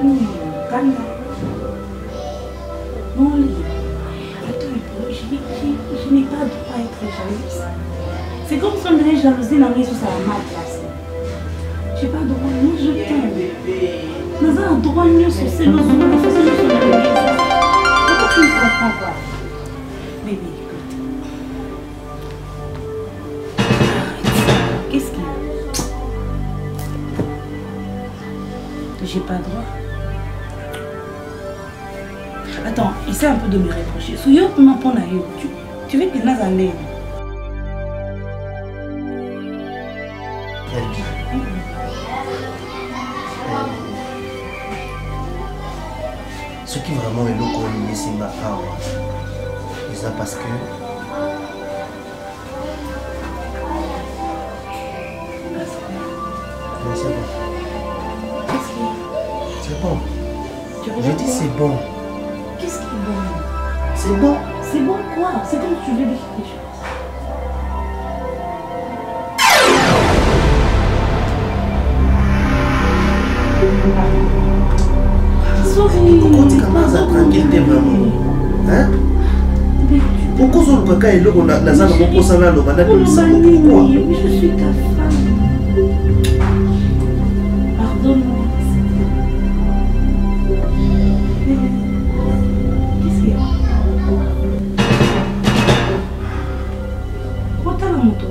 Non, attends, je n'ai pas droit à être jalouse. C'est comme si on dirait jalousie dans les sous à ma place. J'ai pas droit, non, je t'aime. Nous avons droit mieux sur ces nos la façon dont on a le. Pourquoi tu ne comprends pas? Bébé, écoute. Qu'est-ce qu'il y a? J'ai pas droit. Attends, essaie un peu de me reprocher. Souyo, tu veux qu'il n'a pas l'air. Ce qui vraiment est loco, c'est ma femme. Et ça parce que. C'est bon. Je dis c'est bon. Qu'est-ce qui est bon? C'est bon. C'est bon quoi? C'est comme tu veux dire quelque chose. Pourquoi tu commences à tranquillité vraiment? Hein? Pourquoi on ne peut pas aller au Nazan pour s'en aller au Canada? Pourquoi? Je suis ta femme. Pardonne-moi. Qu'est-ce qu'il y a? Pourquoi t'as la moto?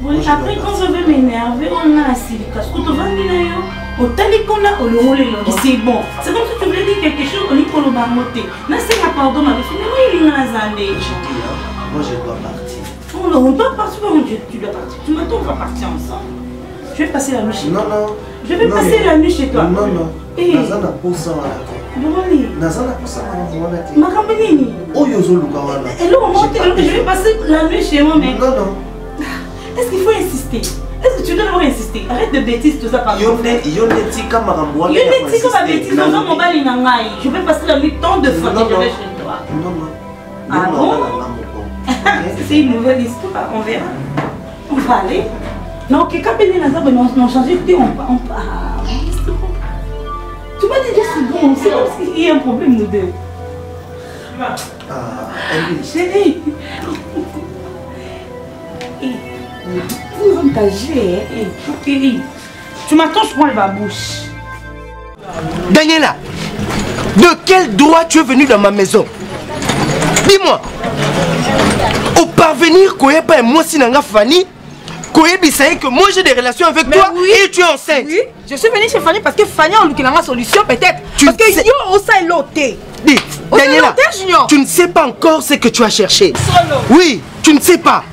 Bon, après quand je vais m'énerver, on a la silicase. Quand on va venir, on t'a dit qu'on a c'est bon. C'est comme si tu voulais dire quelque chose, on dit qu'on va monter. Là, c'est la pardon, ma fille. Mais il est dans la zone. Moi, je dois partir. On doit partir. Tu dois partir. Tu m'attends, on va partir ensemble. Je vais passer la nuit chez toi. Non, non. Je vais passer la nuit chez toi. Non, non. Nazan a pour ça. Nazan a pour ça. Ma campagne. Oh, Yozo Lukawana. Et là, je vais passer la nuit chez moi, mais. Non, non. Est-ce qu'il faut insister? Est-ce que tu dois devoir insister? Arrête de bêtises, tout ça par contre. Je vais passer la nuit tant de fois que je vais chez toi. Non, non. Ah bon? C'est une nouvelle histoire, on verra. On va aller. Non, que quand on change de thé, on part. Tu m'as dit que c'est bon, c'est comme s'il y a un problème, nous deux. Chérie. Vous engagez, tu m'attends, je prends le babouche. Daniela, de quel droit tu es venu dans ma maison? Dis-moi. Au parvenir, quoi pas moi si n'a Fanny, quoi que moi j'ai des relations avec toi et tu es enceinte. Oui, je suis venue chez Fanny parce que Fanny a une solution peut-être. Parce que yo osa l'ôté. Dis, Daniela, tu ne sais pas encore ce que tu as cherché. Oui, tu ne sais pas.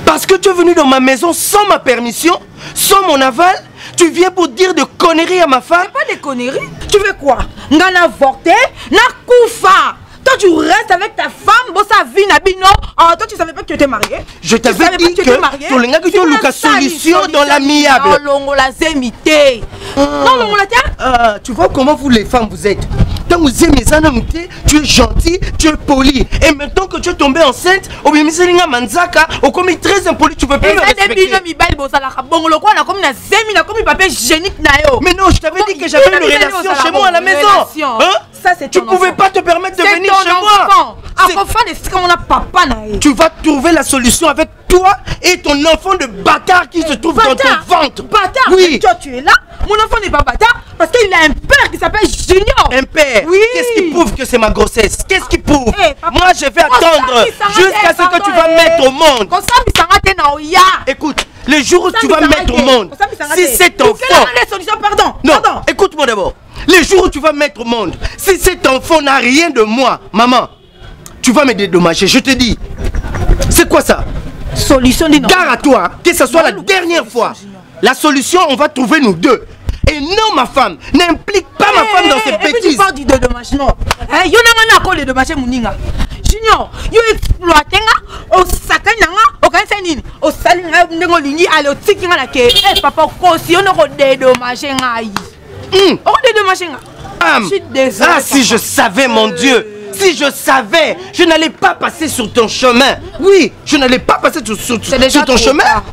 Parce que tu es venu dans ma maison sans ma permission, sans mon aval, tu viens pour dire de conneries à ma femme. Pas de conneries. Tu veux quoi? N'a avorté, n'a koufa. Toi tu restes avec ta femme, bossa vie nabino. Ah, toi tu savais pas que tu étais marié? Je t'avais dit que tu as une solution dans l'amiable. Non, la zemité. Non, la tiens. Tu vois comment vous les femmes vous êtes. Quand vous aimez ça, tu es gentil, tu es poli. Et maintenant que tu es tombée enceinte, au bien Miselinga Manzaka, au commis très impoli, tu peux plus me respecter. Mais non, je t'avais dit que j'avais une relation chez moi à la maison. Hein? Tu pouvais pas te permettre de venir chez moi. Tu vas trouver la solution avec toi et ton enfant de bâtard qui se trouve dans ton ventre. Bâtard? Oui. Toi tu es là. Mon enfant n'est pas bâtard parce qu'il a un père qui s'appelle Junior. Un père? Oui. Qu'est-ce qui prouve que c'est ma grossesse? Qu'est-ce qui prouve? Moi je vais attendre jusqu'à ce que tu vas mettre au monde. Écoute, le jour où tu vas mettre au monde, si cet enfant... Non, écoute-moi d'abord. Le jour où tu vas mettre au monde, si cet enfant n'a rien de moi, maman, tu vas me dédommager, je te dis. C'est quoi ça? Solution d'une... Gare à toi, que ce soit la dernière fois. La solution, on va trouver nous deux. Et non, ma femme, n'implique pas ma femme dans ces bêtises. Tu parles du dédommagement. Yo n'a pas de dédommager Mouninga. Junior, yo exploité nga, au sakana nga, au kansenini, au salinga ngolini, allez au tikinga la ke. Papa, si on a dédommagé nga. On dédommagé nga. Ah, si je savais, mon Dieu. Si je savais, je n'allais pas passer sur ton chemin. Oui, je n'allais pas passer sur ton chemin.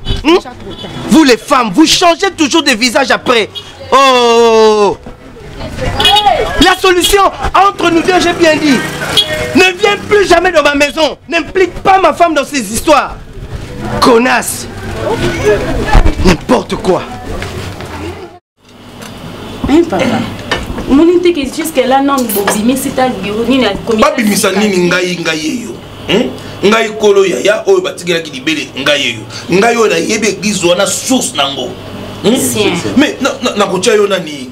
Vous les femmes, vous changez toujours de visage après. Oh! La solution, entre nous deux, j'ai bien dit. Ne viens plus jamais dans ma maison. N'implique pas ma femme dans ces histoires. Connasse. N'importe quoi. Hein, papa? Mon idée que jusqu'à là, non, mais c'est un guérini. Pas bimisa nini ngai yo. Ngai kolo ya oyo batigela ki libele ngai yo. Ngai yo na yebe église wana source nango. Mais na kocha yo nani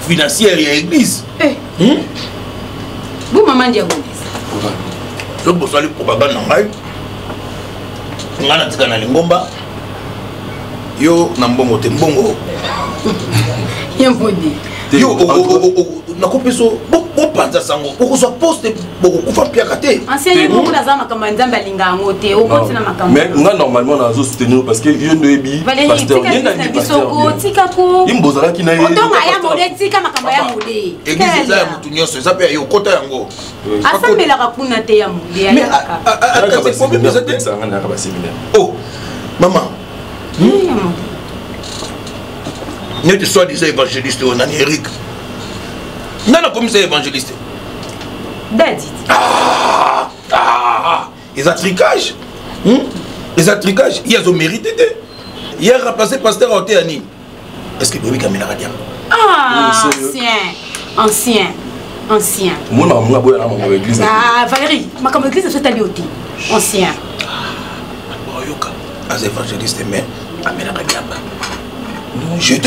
financière ya église. Vous maman dia bon. Je vous salue propagande ngai. Ngana tika na lingomba. Yo na mbongo te mbongo. Yembodi. Yo nakopeso bo panza sango okozwa poste bokufa pia kate ancien beaucoup la zama kama nzamba linga ngote okoti na makambo mais nga normalement na zo soutenir parce que yo ndebi pasteur yenda ni pasteur tika ko imbozala ki na ye otonga ya mode tika makambo ya mode église za mutu nyonso eza pe yo kota yango asambela ka kuna te ya mode ya oh maman n'est soit disant évangéliste on a Eric. Non comme c'est évangéliste. Dadit. Les attricages. Les attricages, ils ont mérité. Hier remplacé pasteur à Otéani. Est-ce que Bébé Kamila Radia? Ancien. Moi na boya na mon église. Valérie, ma comme église c'est allé au ancien. Yoka, as évangéliste mais Amela Radia. Je vous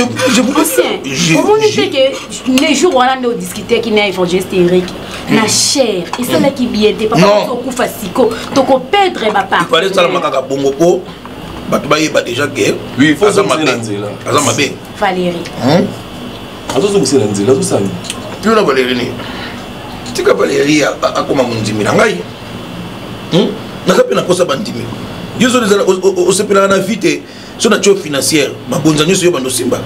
dis. Comment on que les jours où on a discuté qui n'a évangéliste Eric, la chair, et c'est là qui vient de papa au fascico, donc on perdre papa. Il fallait ça la macaca bongo, batubaye ba déjà guerre. Oui, il faut ça ma Valérie. Azo c'est là tout ça. Tu la Valérie. Tu ka Valérie a comment on dit milangai. Na ka pena kosa bandimi. Yo zo les au sepela na vite. Sur la financière, ma bonne année sur le Simba.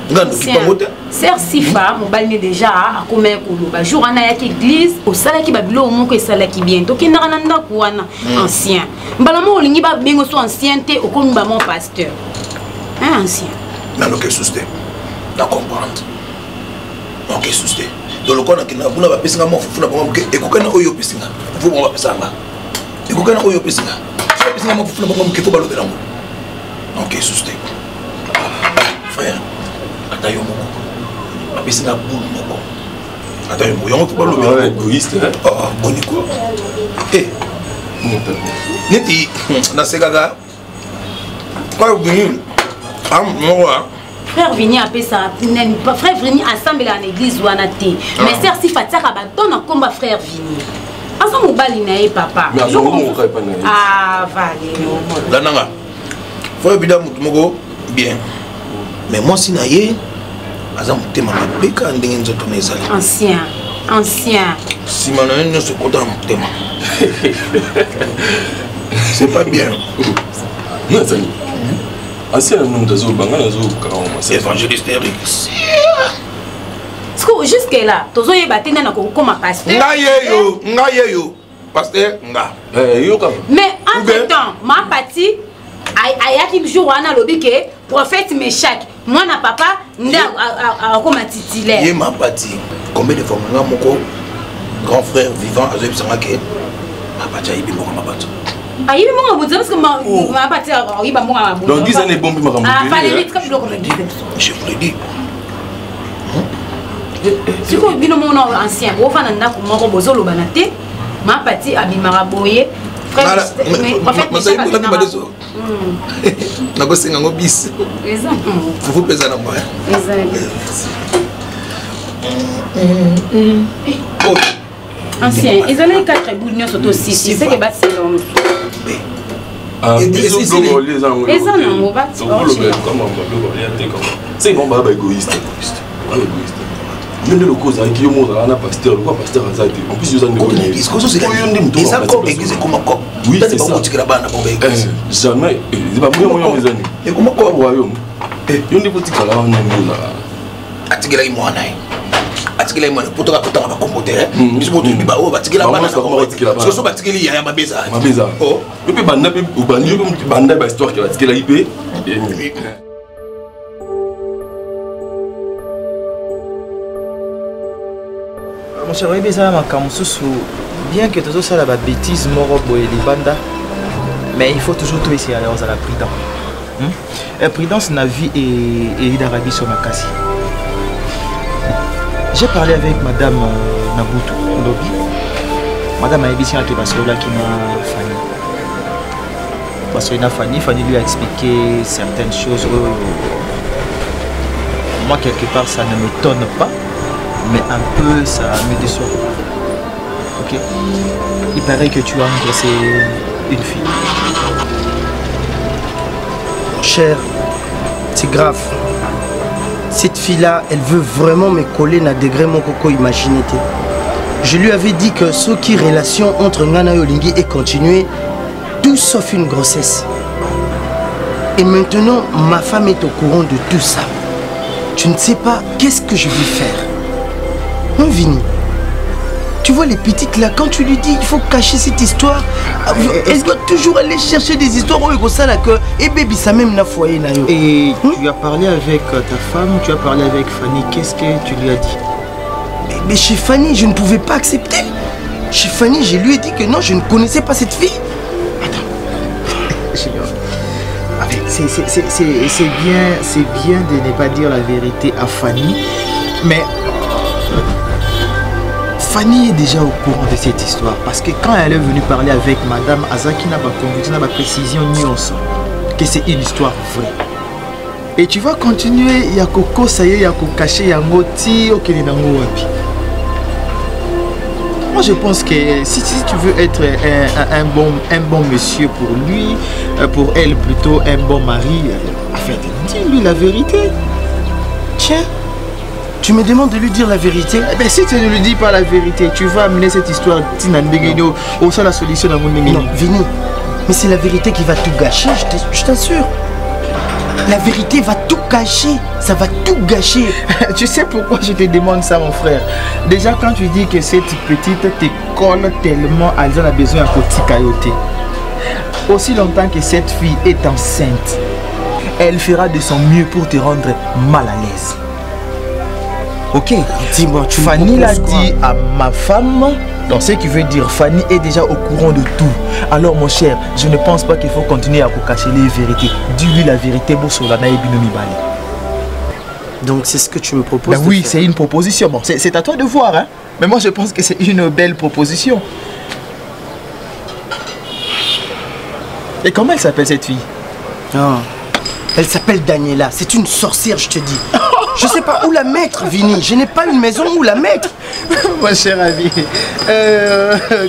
Sœur Sifa, mon balné déjà à combien de jours en a église, au salaire qui va bien, au moins que ça qui vient. Donc il n'a rien à voir ancien. Balamo lingi ba bengo so ancienneté au comme mon pasteur. Ancien. Non, ok, sousté. La comprendre. Ok, sousté. Dans le cas qui n'a pas pu s'en faire, et qu'aucun oyo pissinga. Vous on va passer là. Et qu'aucun oyo pissinga. Tu vas pissinga mon fou pour qu'il faut baloter là. Ok, sousté. Frère, attends, je vais essayer de boule. Attends, je vais pas le égoïste. Oh, bon, quoi. Eh, Neti, na Segaga. Quoi, vous venez? Frère Vini a fait ça. Frère Vini assemblé en église ou en athée. Mais sœur si Fatia Rabaton comme frère Vini. Ensemble, on baline papa. Mais à on pas ah, Valérie. La nanga. Frère Bida Moutomogo, bien. Mais moi, si naïe, Azam Tema Beka and Dingen Zotoné Sali. Ancien. Si Manoën ne se compte en Tema. C'est pas bien. Non, c'est ancien nom de Zobanga, c'est évangéliste Eric. Jusque là, tu as battu comme un pasteur. Nga yo, pasteur, nga. Mais entre temps, ma partie. Ayaki jour on a lobby que prophète Meshach moi na papa nda comme titulaire yé ma partie combien de fois mon grand frère vivant a eu ça que ma partie a eu ma partie ayi mo ngabudza parce que ma partie a eu ba mo ngabudza donc ils ont bombe ma ah fallait comme le comme je vous l'ai dit si ko bino mo ancien bo fana na ko mo bozolo banate ma partie abimara boye frère prophète Meshach nakosenga ngo bis fufu pesa na moi ancien ils ont 4 boules nyonso to 6 c'est que basi l'homme les en ont bati c'est bon baba égoïste le cause avec qui on a pasteur le pasteur Azati en plus ils ont des ils ont comme église comme quoi oui c'est ça jamais c'est pas moi mes amis et comment quoi royaume et on est petit là on a atigela imwana atikela moi pour toi pour va comporter biso moto biba o batikela bana parce que so batikeli ya mabeza oh pe banda pe ubandi pe banda ba histoire que batikela ipe mon cher beza makamususu bien que tous ça la bêtise moro boye libanda mais il faut toujours tout essayer à la prudence. La prudence na vie et d'Arabie sur Makasi. J'ai parlé avec madame Nabutu Lobi. Madame Aïbissi a été passée là qui m'a Fanny. Parce que Fanny lui a expliqué certaines choses. Moi quelque part ça ne m'étonne pas, mais un peu ça me déçoit. Ok. Il paraît que tu as engraissé une fille. Cher, c'est grave. Cette fille-là, elle veut vraiment me coller na degré mon coco imaginé. Je lui avais dit que ce qui relation entre Ngana Yolingi est continuée, tout sauf une grossesse. Et maintenant, ma femme est au courant de tout ça. Je ne sais pas qu'est-ce que je vais faire. Mon Vini, tu vois les petites là, quand tu lui dis il faut cacher cette histoire, elle doit toujours aller chercher des histoires où il ça là que et baby ça même n'a foyer na yo. Et tu as parlé avec ta femme, tu as parlé avec Fanny, qu'est-ce que tu lui as dit? Mais chez Fanny, je ne pouvais pas accepter. Chez Fanny, je lui ai dit que non, je ne connaissais pas cette fille. Attends. C'est bien de ne pas dire la vérité à Fanny, mais Fanny est déjà au courant de cette histoire parce que quand elle est venue parler avec madame Azaki n'a pas conviction, n'a pas précision ni que c'est une histoire vraie. Et tu vas continuer, il y a Coco, ça y est, il y a Coco caché, il y a Ngoti, ok, il y a Wapi. Moi je pense que si tu veux être un bon monsieur pour lui, pour elle plutôt un bon mari, dis-lui la vérité. Tiens. Tu me demandes de lui dire la vérité? Eh bien, si tu ne lui dis pas la vérité, tu vas amener cette histoire au sein de la solution dans mon Non, Vini, mais c'est la vérité qui va tout gâcher, je t'assure. La vérité va tout gâcher, ça va tout gâcher. Tu sais pourquoi je te demande ça, mon frère? Déjà, quand tu dis que cette petite te colle tellement, elle a besoin d'un petit cailloté. Aussi longtemps que cette fille est enceinte, elle fera de son mieux pour te rendre mal à l'aise. Ok, dis-moi, Fanny l'a dit à ma femme, donc ce qui veut dire Fanny est déjà au courant de tout. Alors mon cher, je ne pense pas qu'il faut continuer à vous cacher les vérités. Dis-lui la vérité, donc c'est ce que tu me proposes? Ben oui, c'est une proposition. Bon, c'est à toi de voir, hein. Mais moi je pense que c'est une belle proposition. Et comment elle s'appelle cette fille? Ah, elle s'appelle Daniela, c'est une sorcière, je te dis. Je sais pas où la mettre, Vini. Je n'ai pas une maison où la mettre. Mon cher ami,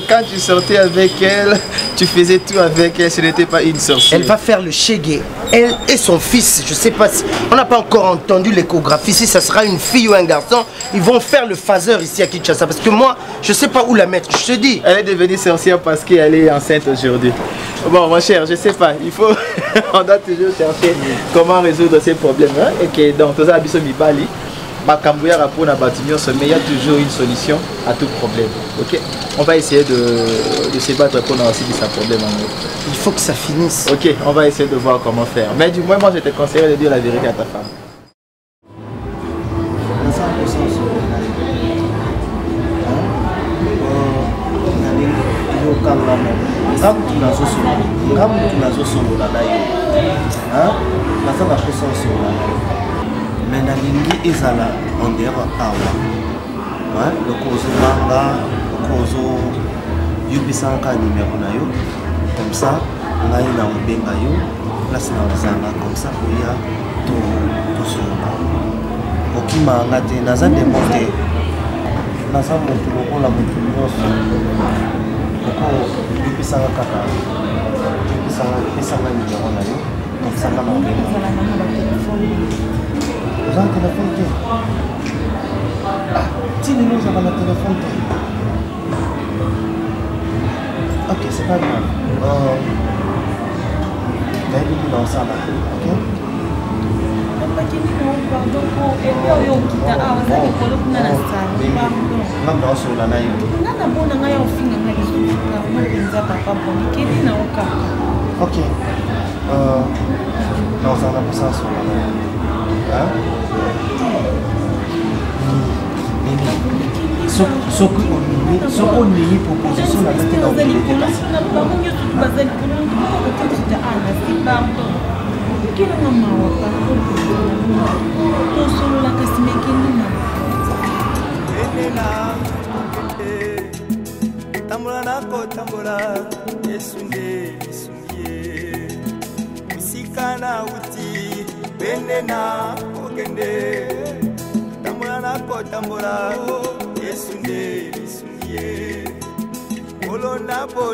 quand tu sortais avec elle, tu faisais tout avec elle, ce n'était pas une sorcière. Elle va faire le chégué. Elle et son fils, je sais pas si... On n'a pas encore entendu l'échographie. Si ça sera une fille ou un garçon, ils vont faire le phaser ici à Kinshasa. Parce que moi, je sais pas où la mettre, je te dis. Elle est devenue sorcière parce qu'elle est enceinte aujourd'hui. Bon, mon cher, je sais pas. Il faut... On doit toujours chercher comment résoudre ces problèmes. Hein? Et donc, tout ça, mais il y a toujours une solution à tout problème. Ok, on va essayer de se battre pour avoir aussi ce problème. Il faut que ça finisse. Ok, on va essayer de voir comment faire. Mais du moins, moi je te conseillerais de dire la vérité à ta femme. Mais nalingi ezala en dehors awa loko ozomanga loko ozoyebisaka numéro na yo comme ça ngai na obenga yo place na ozanga comme ça oya tosolola okimanga te naza ndemo te naza motu lokola motu nyonso loko yebisanga kaka yebisanga numéro na yo comme ça nga na obenga vous avez un téléphone? Ah, dis-nous, vous avez un téléphone. Ok, c'est pas grave. Vous avez dit dans ça là, ok? Ok. Non, ça n'a pas ça sur la ce qu'on est proposition la tête dans le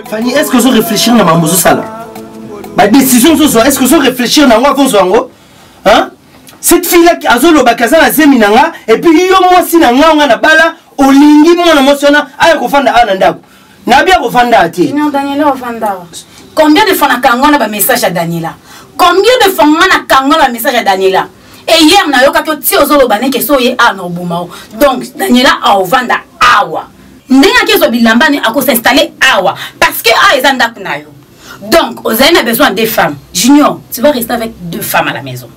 Fanny, est-ce que vous réfléchissez à ma sala? Ma décision, est-ce que vous réfléchissez à moi? Hein? Cette fille-là qui a zolo bakaza na zeminanga et puis yo moi si na nga na bala olingi mona mosona aya kofanda ana ndako. Na bia kofanda ati. Non, Daniela ofanda. Combien de fois na kangona ba message à Daniela? Combien de fois na kangona ba message à Daniela? Et hier na yoka ko ti ozolo bane ke so ye ana obumao. Donc Daniela a ovanda awa. Ndenga ke so bilambani ako s'installer awa parce que a ezanda kunayo. Donc Ozaine a besoin de femmes. Junior, tu vas rester avec 2 femmes à la maison.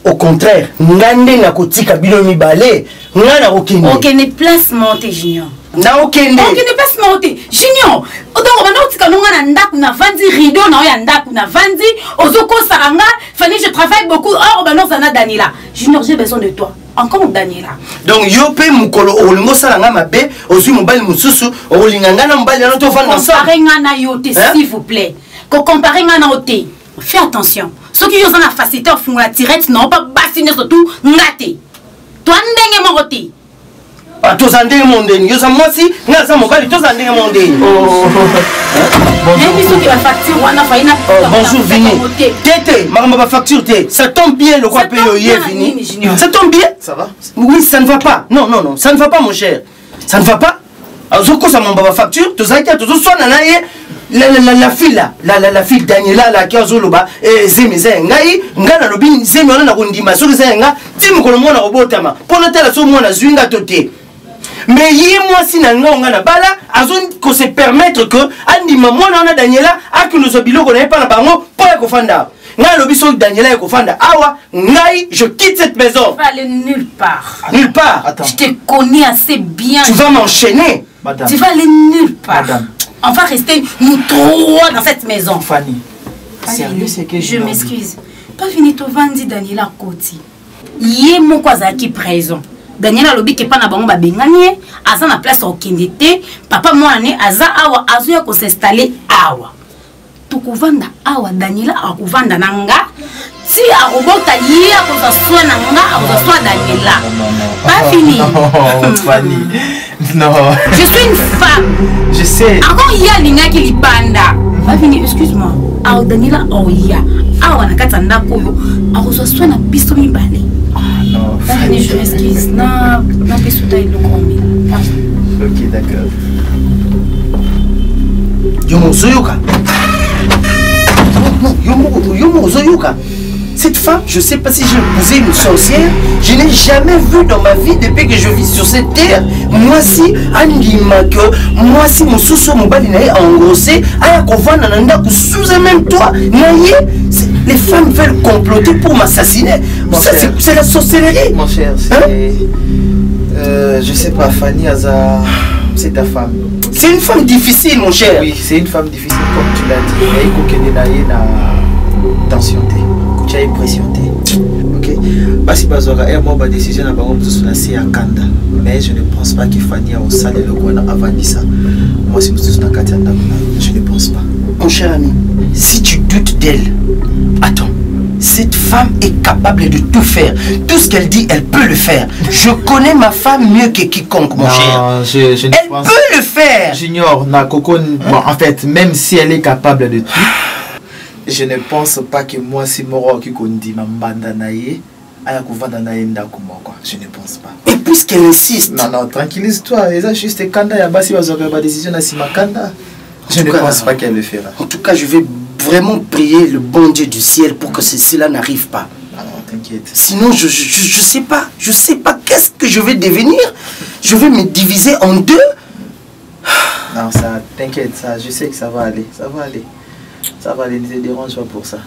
Au contraire, ngande na kotika bilo mibale, ngana okende. Okende place monter Junior. Na okende. Okende place monter Junior. Donc on a otika nonga na ndaku na vandi rideau na ya ndaku na vandi ozoko saranga, Fanny je travaille beaucoup. Or ben non ça na Daniela. Junior, j'ai besoin de toi. Encore Daniela. Donc yo pe mukolo olingo salanga mabe, ozui mobali mususu, olinganga na mobali na to fana ensemble. Comparez ngana yote s'il vous plaît. Ko comparer ngana yote. Fais attention. Ceux qui ont la facilité au fond de la tirette n'ont pas bassiné surtout ngate. Toi ndenge morote. Ah tous ndenge mondeni. Yo sa moi si ngasa mobali tous ndenge mondeni. Bonjour. Qui va facture wana faina. Bonjour Vini. Tété, maman va facture té. Ça tombe bien le quoi payer Vini. Ça tombe bien? Ça va? Oui, ça ne va pas. Non, ça ne va pas mon cher. Ça ne va pas. Alors quoi ça mon baba facture, tous ça tous soit nanaye. La fille là, la fille Daniela là qui a zoloba et zemize ngai ngana lobi zemi ona na kundima so zenga timu ko mona obotama pona tela so mona zwinga toté mais yi moi si na ngonga na bala azon ko se permettre que andima mona ona Daniela akino so biloko na pas na bango pour ko fanda ngai lobi so Daniela ko fanda awa ngai je quitte cette maison. Tu vas aller nulle part. Nulle part. Attends. Je te connais assez bien. Tu vas m'enchaîner. Tu vas aller nulle part. Madame. On va rester nous 3 dans cette maison. Fanny, sérieux, c'est que je m'excuse. Pas fini to vandi Daniela Koti. Yé mon kwaza qui présent. Daniela lobi ke pa na bango ba benganie, aza na place au kindete, papa moi né aza awa azo ko s'installer awa. To kovanda awa Daniela akovanda nanga. Si a robota yé a ko swa nanga, a swa Daniela. Pas fini. Fanny. Non. Je suis une femme. Je sais. Encore il y a l'ina qui libanda. Va venir, excuse-moi. Ah, Daniela, oh ya. Ah, on a katanda koyo. Ah, on soit na biso mi balé. Ah non. Va venir, je m'excuse. Na biso taille le combi. Ok, d'accord. Yomo Zoyoka. Yomo Zoyoka. Cette femme, je ne sais pas si j'ai épousé une sorcière. Je n'ai jamais vu dans ma vie depuis que je vis sur cette terre. Moi si, Andima que moi si mon sous mon bali n'a engrossé, aya kovan nananda sous même toi, naïe. Les femmes veulent comploter pour m'assassiner. C'est la sorcellerie. Mon cher, c'est je sais pas, Fanny Aza, c'est ta femme. C'est une femme difficile, mon cher. Oui, c'est une femme difficile comme tu l'as dit. Mais il faut qu'elle ait na tension. Tu as impression. Ok. Parce que moi, ma décision n'a pas été à Kanda. Mais je ne pense pas que Fanny a au salé le coin avant ça. Moi, si je ne pense pas. Mon cher ami, si tu doutes d'elle, attends. Cette femme est capable de tout faire. Tout ce qu'elle dit, elle peut le faire. Je connais ma femme mieux que quiconque, mon cher. Elle peut le faire. Junior, en fait, même si elle est capable de tout, je ne pense pas que moi, si Moro qui dit ma bandanaye, je ne pense pas. Et puisqu'elle insiste. Non, tranquillise-toi. Et ça, juste quand il y a une décision à Simakanda, je ne pense pas qu'elle le fera. En tout cas, je vais vraiment prier le bon Dieu du ciel pour que cela n'arrive pas. t'inquiète. Sinon, je sais pas. Je sais pas qu'est-ce que je vais devenir. Je vais me diviser en deux. Non, ça, t'inquiète, ça, je sais que ça va aller. Ça va aller. Ça va aller, ne te dérange pas pour ça.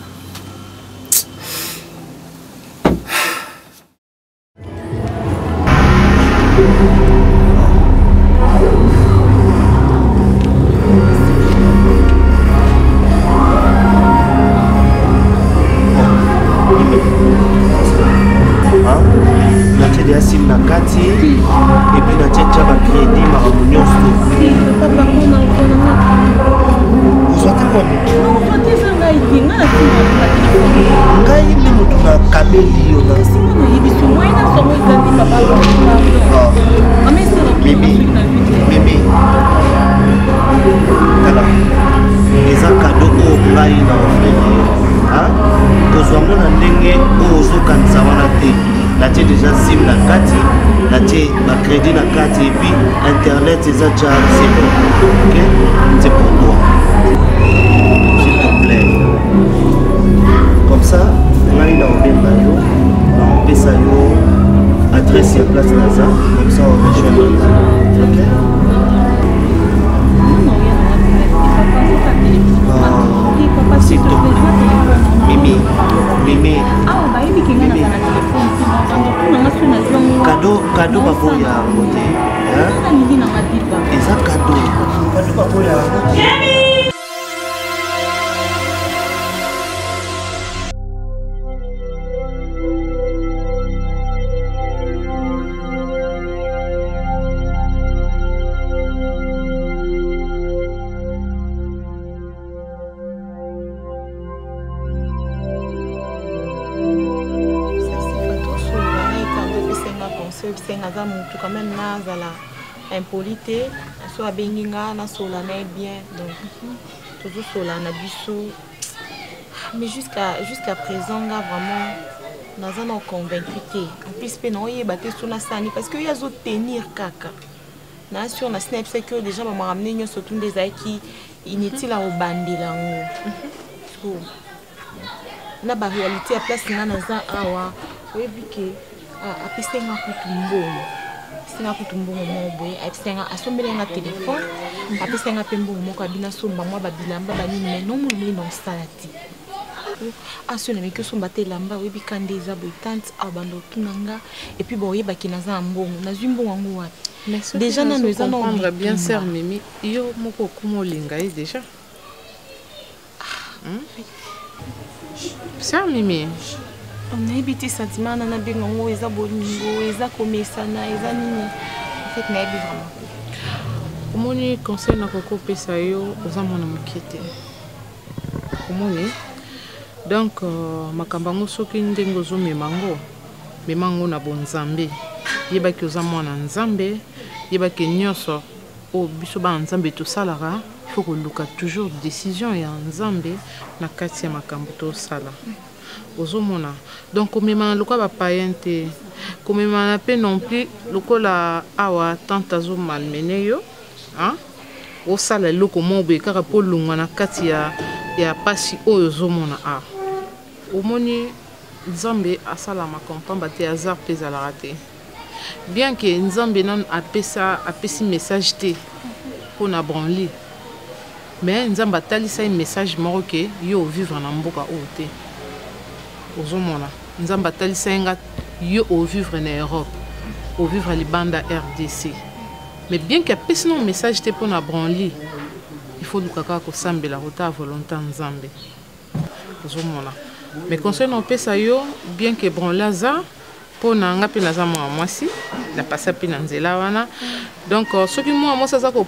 Internet, c'est ça, c'est bon. Ok? C'est pour toi. S'il te plaît. Comme ça, là, il a ouvert Mario. On fait ça, adresse et place là, ça. Comme ça, on rejoint là. Ok? S'il te plaît. Mimi. Cadeau pas pour y côté. Et ça cadeau pas pour y quand même nazala impolité soit benginga na sola na bien donc toujours sola na biso mais jusqu'à présent là vraiment nazana convaincu en plus pe na oyeba te sona sani parce que yazo tenir kaka na sur na snap c'est que déjà ba ramener nyo surtout des qui inutile au bandela ngo na ba réalité à place na naza awa oyebi ke apisenga kutumbongo singa kutumbongo moboye apisenga asombelenga téléphone apisenga pembongo moko abina somba mwa babilamba banini mais non muli non salati asona meke somba te lamba oyebi kande eza boye tante abando tunanga et puis boye bakina za mbongo na zimbongo ngo wapi déjà na nous allons comprendre bien sœur Mimi yo moko kumo linga déjà sœur Mimi on a habité sentiment na bengo eza bolingo eza komesana eza nini en fait na ebi vraiment omoni conseil na koko pesa yo oza mona mokete omoni donc makambango soki ndengo zo memango na bonzambe yebaki oza mwana nzambe yebaki nyonso o biso ba nzambe to salara il faut koluka toujours décision ya nzambe na kati ya makambo to sala ozomona donc komema lokwa ba païente komema na pe non plus lokola awa tante azo malmené yo hein o sala loko mobe kaka po lungwa na kati ya pasi oyo ozomona a omoni nzambe asala ma comprendre te hasard pesa la raté bien que nzambe non apesi message te pour na branli mais nzambe atalisa message moko ke yo vivre na mboka oyo te ozomona nzambe atalisa nga yo au vivre na Europe au vivre libanda RDC mais bien que apesi non message te pour na branli il faut dukaka ko sambela rota volonté nzambe ozomona mais concernant pesa yo bien que branlaza pour na nga pe naza mwasi na passa pe na nzela wana donc ce qui moi ça ko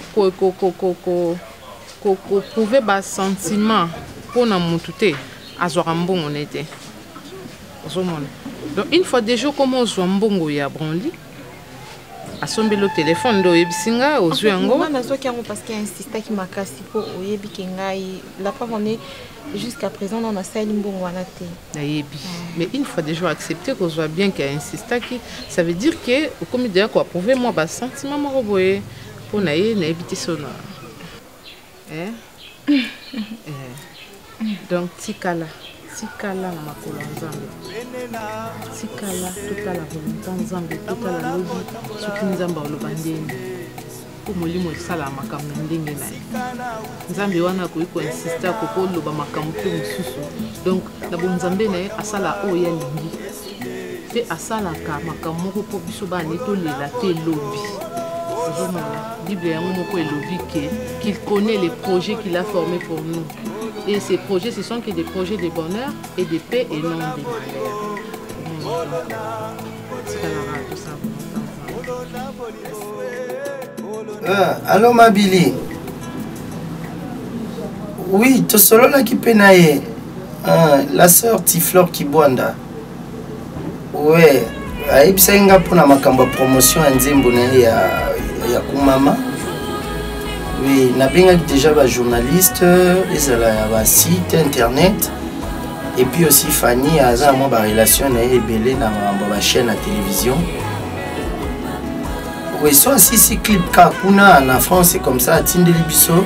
prouver ba sentiment pour na mutu te azwaka mbongo nete ozomona donc une fois déjà comment ozwa mbongo ya branli asombi le téléphone do yebisinga ozwi yango na zoki yango parce qu'il insista ki makasi po oyebi ke ngai la pas on est jusqu'à présent dans la salle mbongo wana te nayebi mais une fois déjà accepté que ozwa bien qu'il insista ki ça veut dire que comme déjà quoi prouver moi ba sentiment moko boye po na ye na ebiti sona donc tikala tikala na makolo ya nzambe tikala totala volonté nzambe totala lobi soki nzambe aloba ndenge po molimo esala makambo na ndenge na ye nzambe wana akoki koinsiste akoko oloba makambo mpe mosusu donc na bonzambe na ye asala oyo alingi mpe asalaka makambo moko mpo biso bana tolela te elobi ozomona bible yango moko elobi qu'il connaît les projets qu'il a formés pour nous. Et ces projets, ce sont que des projets de bonheur et de paix et non de malheur. Allô Mabili. Oui, tu solo là qui penaye. La sœur Tiflor Kibwanda. Ouais, aibsenga pona makamba promotion nzembo na ya kumama. Oui, nabenga déjà ba journaliste, ezala site internet et puis aussi Fanny a moi ba relation na ebele na ba chaîne à télévision. Oui, soit si clip kakuna en France c'est comme ça Tindeli biso.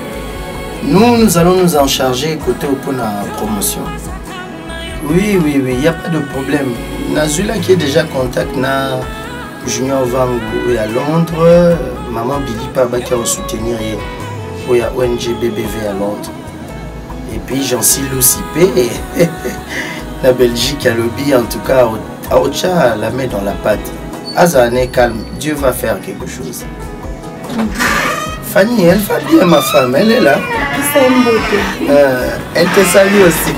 Nous allons nous en charger côté pour la promotion. Oui, il y a pas de problème. Nazula qui est déjà en contact na Junior Vango à Londres, maman Billy Paba qui a soutenir pour la ONG BBV à Londres. Et puis Jean-Cy Lucipé, la Belgique à lobby, en tout cas, Aocha la met dans la pâte. Azane calme, Dieu va faire quelque chose. Fanny, elle va bien ma femme, elle est là. C'est une beauté. Elle te salue aussi.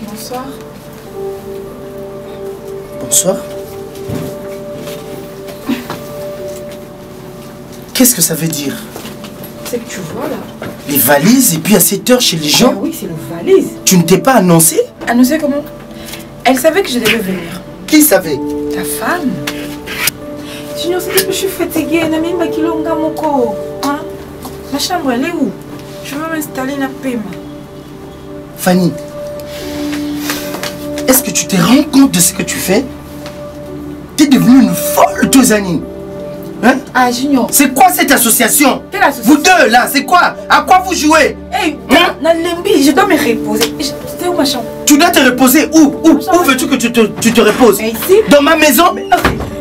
Bonsoir. Bonsoir. Qu'est-ce que ça veut dire? C'est que tu vois là. Les valises et puis à 7 heures chez les gens? Oui, c'est le valise. Tu ne t'es pas annoncé? Annoncé comment? Elle savait que je devais venir. Qui savait? Ta femme. Junior, c'est que je suis fatiguée. Nami Makilonga Moko. Hein? Ma chambre, elle est où? Je veux m'installer dans Pema. Fanny, est-ce que tu te rends compte de ce que tu fais? Tu es devenue une folle, Tozani. Hein? Ah, Junior. C'est quoi cette association? Quelle association? Vous deux là, c'est quoi? À quoi vous jouez? Hey, Nalembi, je dois me reposer. C'est où ma chambre? Tu dois te reposer où? Où veux-tu que tu te reposes? Ici? Dans ma maison?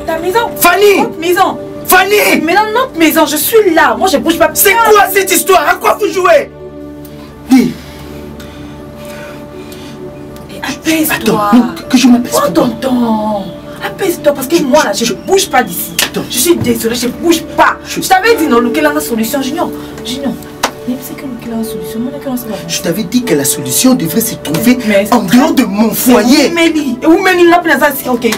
Ta maison? Fanny! Notre maison. Fanny! Mais dans notre maison, je suis là. Moi, je bouge pas. C'est quoi cette histoire? À quoi vous jouez? Dis. Apaise-toi. Attends, que je m'apaise. Prends ton temps. Apaise-toi parce que moi là, je bouge pas d'ici. Je suis désolée, je bouge pas. Je t'avais dit non, quelle est la solution, Junior? Junior, mais c'est quelle est la solution? Je t'avais dit que la solution devrait se trouver en dehors de mon foyer. Où Mélie là, ok,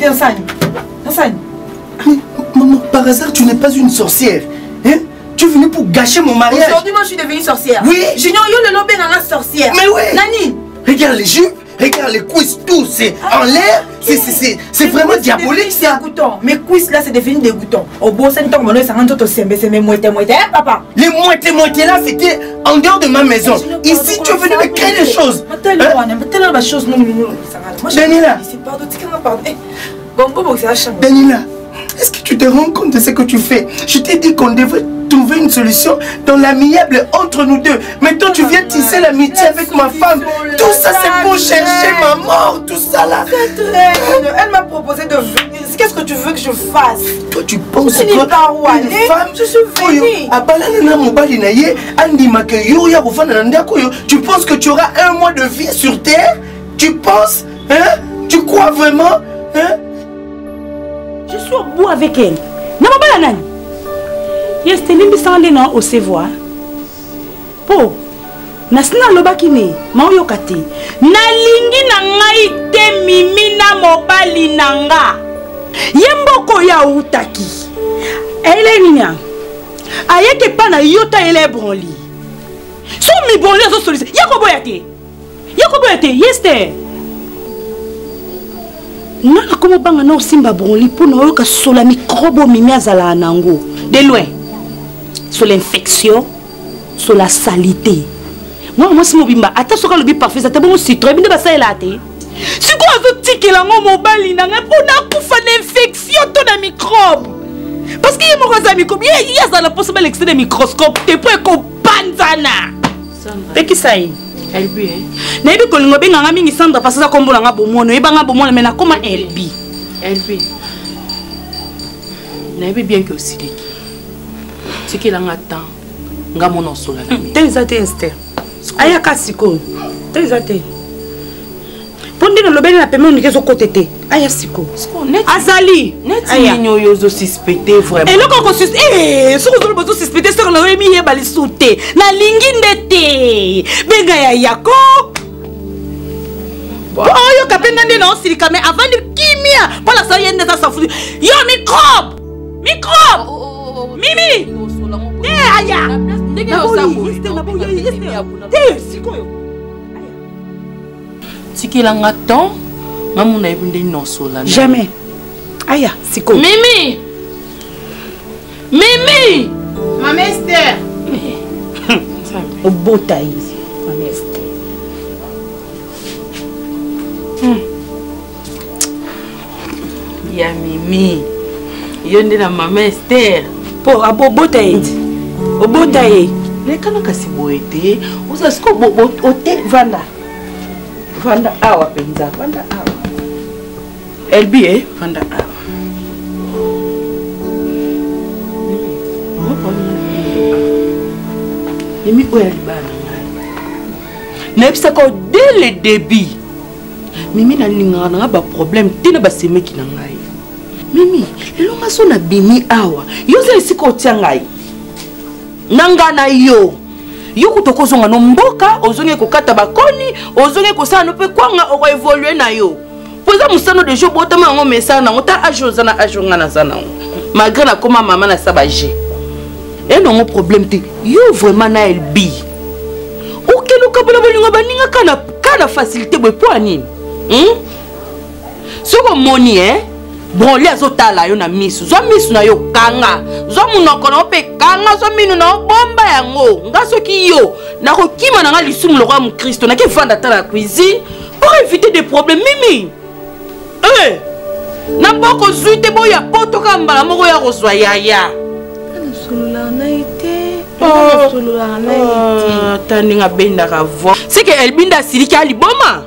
Maman, par hasard, tu n'es pas une sorcière. Hein? Tu es venue pour gâcher mon mariage. Aujourd'hui, moi, je suis devenue sorcière. Oui. Junior, yo le lobé dans la sorcière. Mais oui. Nani. Regarde les jupes. Regarde les cuisses, tout, c'est en l'air, c'est vraiment diabolique ça. Dégoûtant. Mes cuisses là, c'est devenu dégoûtant. Au beau c'est temps, ça rentre au sembe, c'est mes moitié, papa. Les moitié là, c'était en dehors de ma maison. Ici, tu es venu me créer des choses. Daniela. Daniela, est-ce que tu te rends compte de ce que tu fais? Je t'ai dit qu'on devrait trouver une solution dans l'amiable entre nous deux. Maintenant, tu viens tisser l'amitié avec ma femme. Tout ça, c'est pour chercher ma mort. Tout ça là. Elle m'a proposé de venir. Qu'est-ce que tu veux que je fasse? Toi, tu penses que une femme, je suis venue. Tu penses que tu auras un mois de vie sur terre? Tu penses? Hein? Tu crois vraiment? Hein? Je suis au bout avec elle. Yestelimbi sandena au sevoir. Po. Nasina lobaki ne, maoyokate. Nalingi na ngai te mimi na mobali nanga. Yemboko ya utaki. Ele ninya. Ayeke pa na yota ele bronli. So mi bronli azo solution. Yakoboyate. Yakoboyate, yeste. Naka komo banga na osimba bronli pour na oyoka sola microbe mimi azala nango. De loin. Sur l'infection, sur la salité. Moi, si je suis attention le parfait, ça bon citron, bien ça là té. Si quoi veut tirer la mon mobile, n'a pas pour l'infection ton microbe. parce que mon ami comme il y a la possible extrait de microscope te peut kopanzana et qui ça y Elbi na ebi kolingo benga nga mingi Sandra parce que ça kombola nga bomono ebanga bomono mais na koma Elbi na ebi bien que aussi ce qui langa temps nga mono sola na mi tenzate Esther aya kasiko tenzate pondina lobeli na peme onike zo côté aya siko azali aya nyoyo zo suspecté vraiment et loko ko suspecté so zo bozo suspecté so na yemi ye bali souté na lingi ndete benga ya yako oyo kapenda ndena osirika mais avant de kimia pour la soyenne de sa fou yo microbe mimi aya Tikilanga ton, maman n'a pas de non sola. Jamais. Aya, siko. Mimi. Maman Esther. Au beau taïs, maman Esther. Ya Mimi. Yonde na maman Esther. Po abo beau taïs. Au beau taïs. Les canons kasi boete. Osa siko bo ote vanda. Vanda awa penza, vanda awa. Elbi vanda awa. Nemi oya libana ngai. Nebisa ko dès le début. Mimi na linga na ba problème tina ba semeki na ngai. Mimi, lelo maso na bimi awa. Yo se siko tia ngai. Nanga na yo. Yo kutokozonga no mboka ozonge kokata bakoni ozonge kosala no pe kwanga o évoluer na yo poza musano de jour botama ngo message na ngota ajoza na ajonga na sana malgré na koma mama na sabaje et non mon problème te yo vraiment na elbi okelo kabula bolinga baninga kana facilité boy po anini soko moni bon les azotala yo na misu zo misu na yo kanga zo munoko na pe kanga zo minu na bomba yango ngasoki yo na kokima na nga lisumu lokwa mu Kristo na ke vanda ta la cuisine pour éviter des problèmes mimi na boko zuite boya poto ka mbala moko ya kozwa yaya solola na ite solola na ite taninga benda ka vo c'est que elbinda silika liboma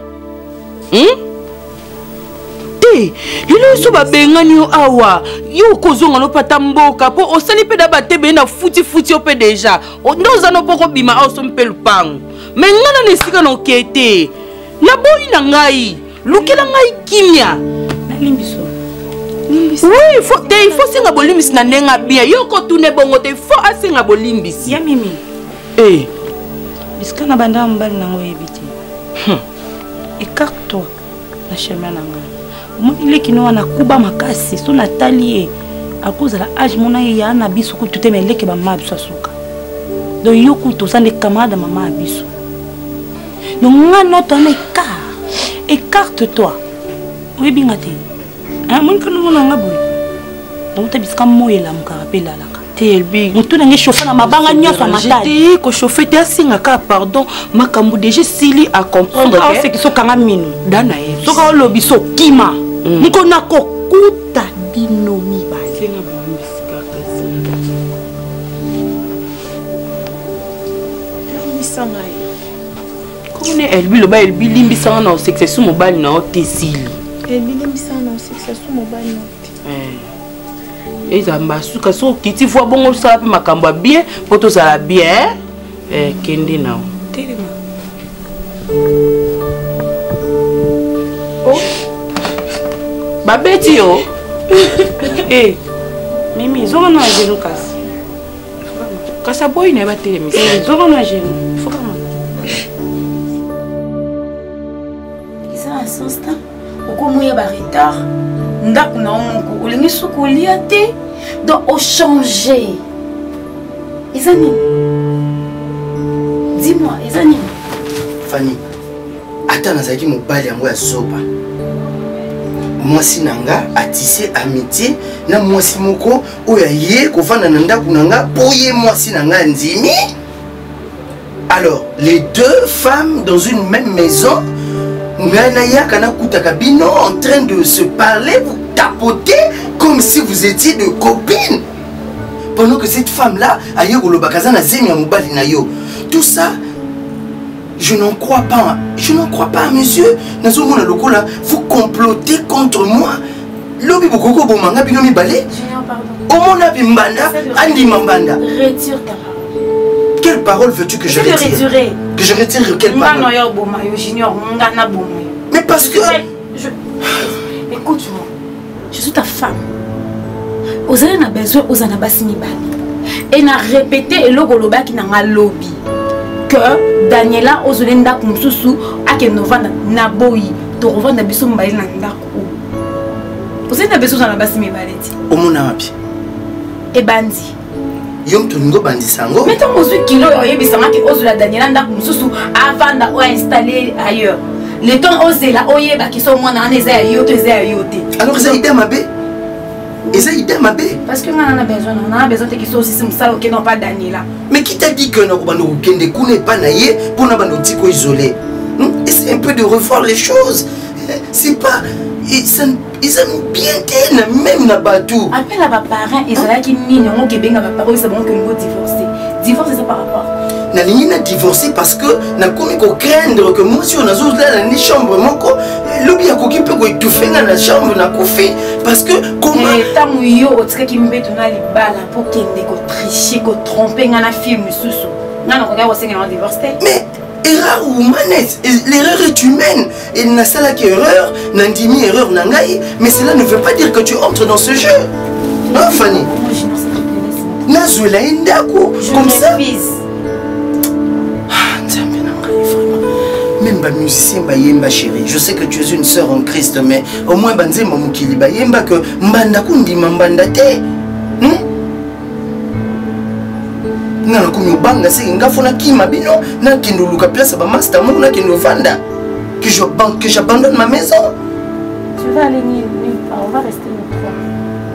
lelo so babengani yo awa yo kozonga no pata mboka po osali pe da batebe na futi o pe déjà ndoza no poko bima aso mpe lupango mais ngana nesika no kete na boyi na ngai lukela ngai kimia na limbiso oui il faut singa bolimbisi na nenga bien yo ko tune bongo te faut asinga bolimbisi ya mimi bisika na banda mbali nango yebiti écarte-toi na chemin na ngai il qui nous a kuba makasi so natali à cause de la âge mona ya na biso ku tuté mais leke ba mabso suka donc yoku to sa ne camarade maman biso donc ngana to na écarte-toi oui bingate mon que nous na ngabo donc ta biska moyela mukapela laka telbi mutu na nge chauffer na mabanga nyoso matali ko chauffer te singa ka pardon makambu déjà sili à comprendre que c'est que so kanga minu dana ye so ka lobi so kima niko na kokuta binomi ba senga ba musika kasi misanga comme ne elbi lo ba elbi limbi sanga na success mobile na otesili elbi limbi sanga na success mobile na ezamba suka so kiti fois bongo ça pe makambo bien poto ça bien kende na telema oh babeti yo mimi zonga na jeno kasi kasa boy na ba telemi zonga na jeno fokama isa asista okomoya ba retard ndaku na omongo olingi sukolia te donc au changer Izani dis-moi Izani Fanny attends nazaki mobali yango ya zoba mwasi nanga atissé amitié na mwasi moko oya ye kovanda na ndaku nanga boye mwasi nanga ndimi. Alors les deux femmes dans une même maison Nganaya kana kutakabino en train de se parler, vous tapoter comme si vous étiez de copines. pendant que cette femme-là a eu le bakazana zemi à mobali na yo. Tout ça, je n'en crois pas. Je n'en crois pas, monsieur. Nazomona lokola, vous complotez contre moi. Lobi bokoko bomanga binomi balé. Junior, pardon. Omona bimbanda, andi mambanda. Retire ta parole. Quelle parole veux-tu que je retire? Que je retire quelle parole? Junior, mais parce que... Écoute-moi, je suis ta femme. Vous avez besoin, vous avez besoin. Et n'a répété et l'ogoloba qui n'a pas lobby. Que Daniela Ozolenda Kumsusu a que Novana Naboyi, to revendre biso mbaï nanda. Vous avez besoin de besoin baleti. Omona api. Et bandi. Yom tungo bandi sango. Mais ton musique kilo yoye bisanga ki Ozola Daniela nda Kumsusu avant de installer ailleurs. Les temps osé la oye ba qui sont moi na neza yote yote. Alors ça idée ma bé. Et ça idée ma bé. Parce que on a besoin de qui sont aussi ça OK non pas Daniela. Mais qui t'a dit que na bando kende kune pas naie pour na bando tiko isolé. Essaye un peu de revoir les choses. C'est pas ils aiment bien t'es même na batou. Appelle à parents ils ont qui nini on ke benga ba parents c'est bon que nous divorcer. Divorce c'est par rapport. Na ligne na divorcé parce que na komi ko craindre que moi si on a zouz là na chambre moko lobi ya koki pe ko étouffer na la chambre na kofi parce que comment tant yo otika ki mbeto na libala pour kende ko tricher ko tromper na film susu. Na na ko ga wosenga na divorce. Mais erreur humaine, l'erreur est humaine. Et n'a ça là qui erreur, n'a dimi erreur nangai, mais cela ne veut pas dire que tu entres dans ce jeu. Non Fanny. Na zoula indako comme ça. Même ba musicien ba yemba chérie, je sais que tu es une sœur en Christ, mais au moins banze mamukili ba yemba que mbanda kundi mbanda te. Nana komi banga se ngafona kima bino na kinduluka place ba master mo na kindo vanda que j'abandonne ma maison. Tu vas aller nulle part, on va rester nous trois.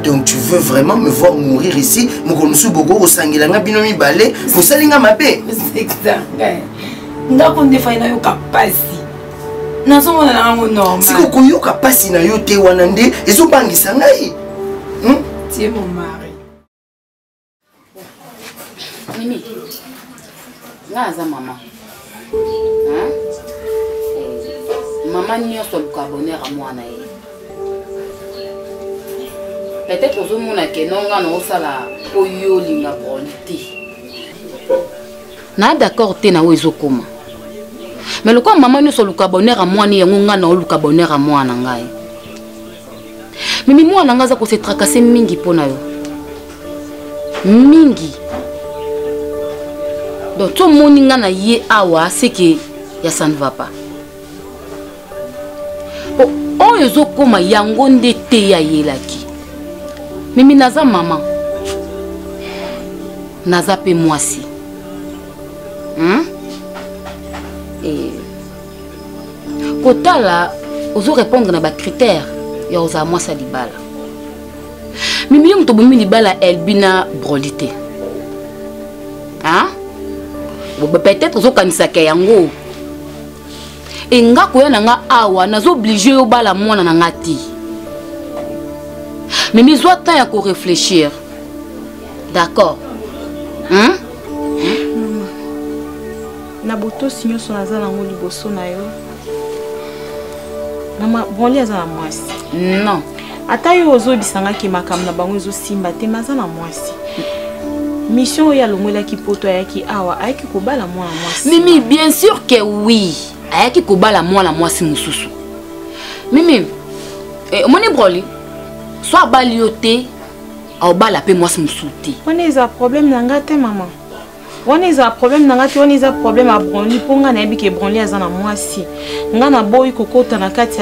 Donc tu veux vraiment me voir mourir ici mokonusu boko osangela nga bino mi balé pour salinga mabe. C'est exact. Ndako ndefa ina yo kapasi. Nazo mona na ngo normal. Siko koyoka pasi na yo te wana nde ezobangisa ngai. Tu es mon mari. Mimi, ngaza mama. Maman nyonso luka bonheur à moi na ye. Peut-être ozomona ke nonga na osala oyo linga bonité. Na d'accord te na wezo koma. Mais le quoi maman nyonso luka bonheur à moi ni ngonga na luka bonheur à moi na ngai. Mimi moi na ngaza ko se tracasser mingi pona yo. Mingi. Donc tout le monde na ye awa c'est que ya ça ne va pas. Oh yozo koma yango ndete ya yelaki. Mimi naza maman. Naza pe moi si. Et kotala ozo répondre na ba critères ya oza moi sa libala. Mimi yom to bomi libala elbina brolité. Peut-être ozo kanisa ke yango. Et nga koya na nga awa nazo obligé yo bala mwana na ngati. Mais mi zo temps ya ko réfléchir. D'accord. Na boto sinyo so naza na ngo liboso na yo. Mama bonli aza na mwasi. Non. Ata yo ozo bisanga ki makam na bango ezo simba te maza na mwasi. Mission ya lomwela ki poto ayaki awa ayaki kobala mwana mwasi. Mimi bien sûr que oui. Ayaki kobala mwana mwasi mususu. Mimi omoni broli. Soit balioté au bala pe mwasi mususu te. On est un problème nanga te maman. On est un problème nanga te on est un problème à broli ponga na ebike broli azana mwasi. Nga na boy kokota na kati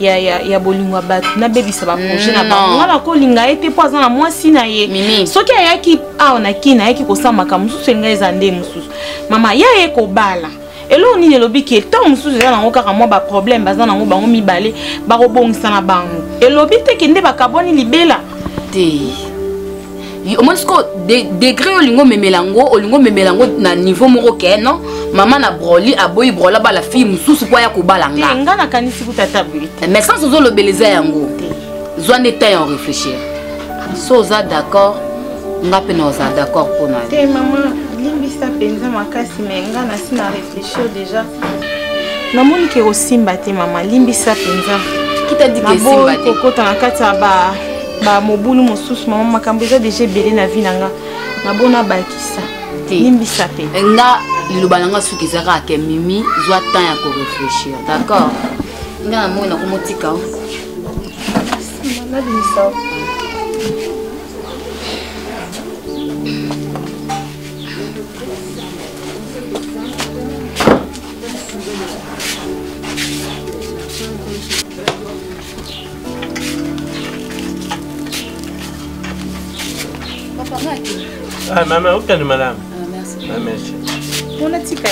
ya bolingwa batu na bebisa ba projet na ba. Nga na ko linga ete po azana mwasi na ye. Soki ayaki awa na kina ayaki kosama ka mususu nga ezande mususu. Mama ya ye ko bala. Elo ni elobi ki tant mususu za nango kaka mwa ba problème baza nango bango mibale ba robongisa na bango. Elobi te kende ba kaboni libela te. Au moins degré olingo memelango na niveau moko ke non maman na broli aboyi brola ba la fille mususu kwa ya kobalanga. Nga na kanisi kutata buli. Mais sans ozo lo beleza yango. Zoane temps en réfléchir. Soza d'accord nga pe naza d'accord pour na te maman limbisa penza makasi me nga nasi na réfléchir déjà namoni ke kosimba te mama limbisa penza kita di ke simba te kokota na kati ya ba mobulu mosusu mama makambo eza déjà ebele na vie nanga nabona bakisa limbisa pe nga liloba nanga soki ezaka ke mimi zwa temps ya koréfléchir d'accord nga namoni nakomotika nabimisa Ah, maman, où est-ce madame? Ah, merci. Ah, merci. On a tika.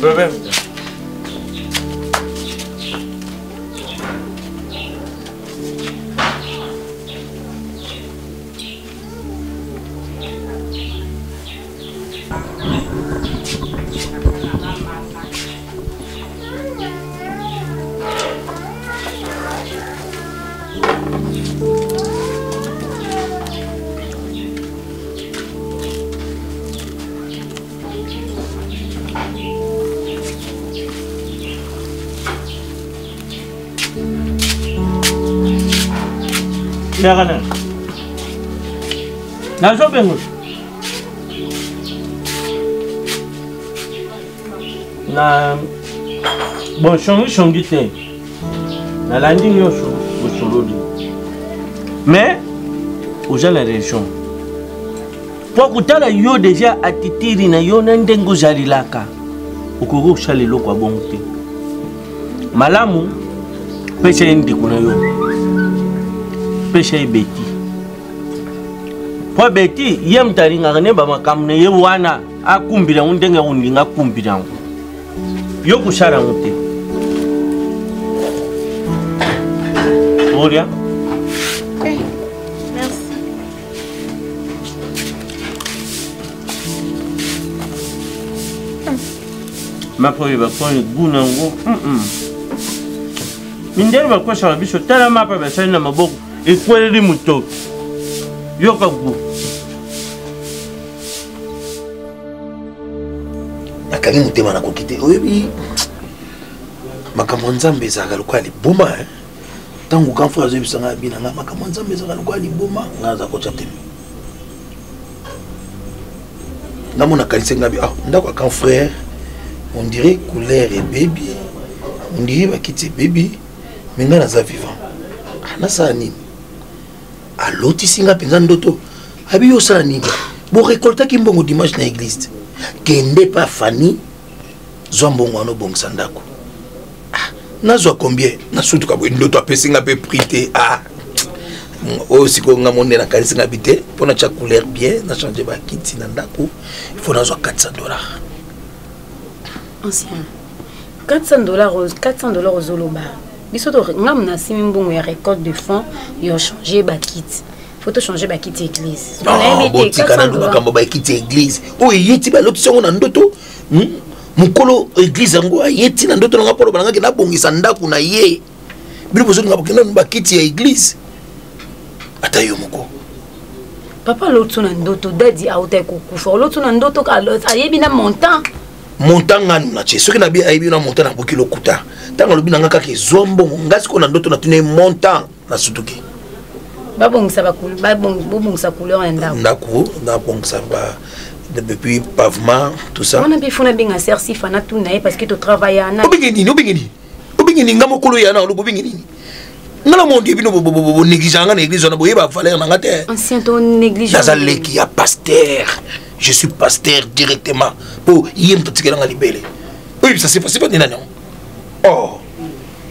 Problème. Silakan. Nasıl bengus? Na bon shongi te. Na landing yo solodi. Mais aux gens la région. Pour kutala yo déjà atitiri na yo na ndengo jalilaka. Ukuru shalilo kwa bonte. Malamu pesa ndi kuna yo. Pêche Betty. Pour Betty, yem taringa ne ba makamne ye wana akumbira undenga undinga kumbira. Yo kushara mute. Oria. Okay. Merci. Ma poye ba ko guna ngo. Mindele ba ko shaba biso tala mapa ba sana maboko. Ekweli muto yoka gu nakali mutema na kokite oyebi makambo nzambe ezalaka lokola liboma ntango grand frère azoyebisanga bina nga makambo nzambe ezalaka lokola liboma nga aza kotya te ndamona kalise nga bi ndako ya grand frère on dirait couleur ebebi on dirait bakiti ebebi me nga naza vivant nasala nini alotisinga penza ndoto abi yosala nini bo récoltaki mbongo dimanche na église kende pa fani zwa mbongo wana obongisa ndako nazwa combien nasutuka boye ndoto apesinga mpe prix te oyo sikoyo nga monde nakalisinga bi te mpo natya couleur bien na change bakiti na ndako ifo nazwa $400 ancien $400 ozoloba biso to ngam na simi mbongo ya récolte de fonds yo changer ba kit faut changer ba kit église bon tikana ndo makambo ba kit église o yeti ba lotisi ngo na ndoto mukolo église ngo ayeti na ndoto nga polo balanga ke na bongisa ndaku na ye bilo bozo nga bokenda ba kit ya église ata yo moko papa lotu na ndoto dadi auta kukufa lotu na ndoto ka ayebi na montant nganu na che soki na bi ayebi na montant na boki lokuta tanga lobi nanga kaka ezombo ngasi ko na ndoto na tune montant na sutuki babongisa bakulu babongisa couleur ya ndako na bongisa ba depuis pavement tout ça on a bien fona bien sersi fana tout na parce que tu travailles na obingeni ngamo kolo ya na lo obingeni ngala monde bino bo négligence na église na boyeba valeur na ngate ancien ton négligence nazaleki ya pasteur je suis pasteur directement pour yem totikela nga libele oui ça c'est pas nina non oh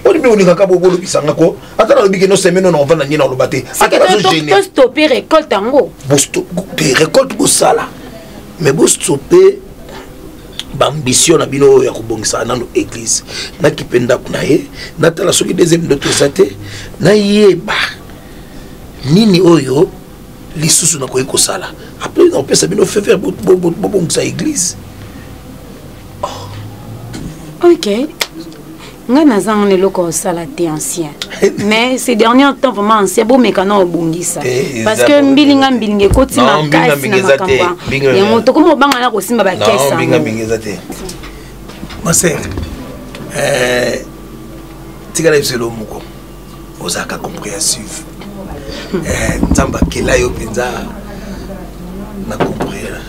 on me oninga ka bobolo bisanga ko atana lobiki no semaine no vana nyina lo baté atana zo gêner stopper récolte ngo stopper récolte ko sala mais bo stopper ambition na bino ya kobongisa nano église na kipenda kuna ye natala soki deuxième ndoto sate na yeba nini oyo lisusu na koyeko sala après on peut sabino faire bongisa église OK Nga nazang ne loko sala te ancien. Mais ces derniers temps vraiment ancien bo mekana obungisa. Parce que mbilinga mbilinge koti makasi na makamba. Yango to komo banga na kosimba ba kesa. Non, mbinga te. Ma sœur, tigala biselo muko. Ozaka compréhensif. Nzamba kela yo penza na comprendre.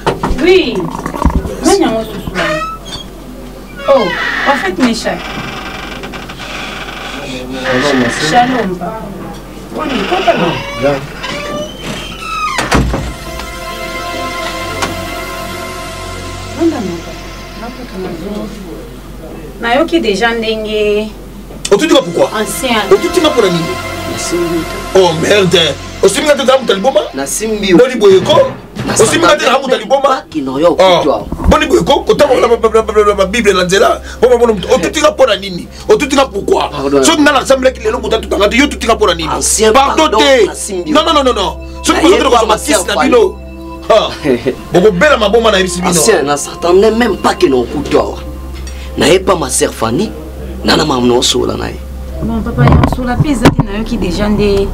Oui. Manya mo susula. Oh, en fait mes chats. Shalom, papa. Oui, comment? Nayoki déjà ndenge. Oh, tu dis pourquoi? Ancien. Oh, tu dis pour la nuit. Oh merde. Aussi bien que tu as un taliboma? Nasimbi. Boni boyeko. Aussi bien que tu as un taliboma? Kinoyo. Boni boyeko. Quand tu as la Bible là, oh tu dis pour la nuit. Oh tu dis pourquoi? Si tu as l'assemblée qui est là, tu as dit tu dis pour la nuit. Pardon. Non non non non non. Si tu as dit ma fils na bilo. Ah. Bon belle ma bombe na ici bino. Ancien, na s'attendait même pas que non couteau. N'avait pas ma sœur Fanny. Nana mamno sola nae. Bon papa yo sur la pizza qui déjà des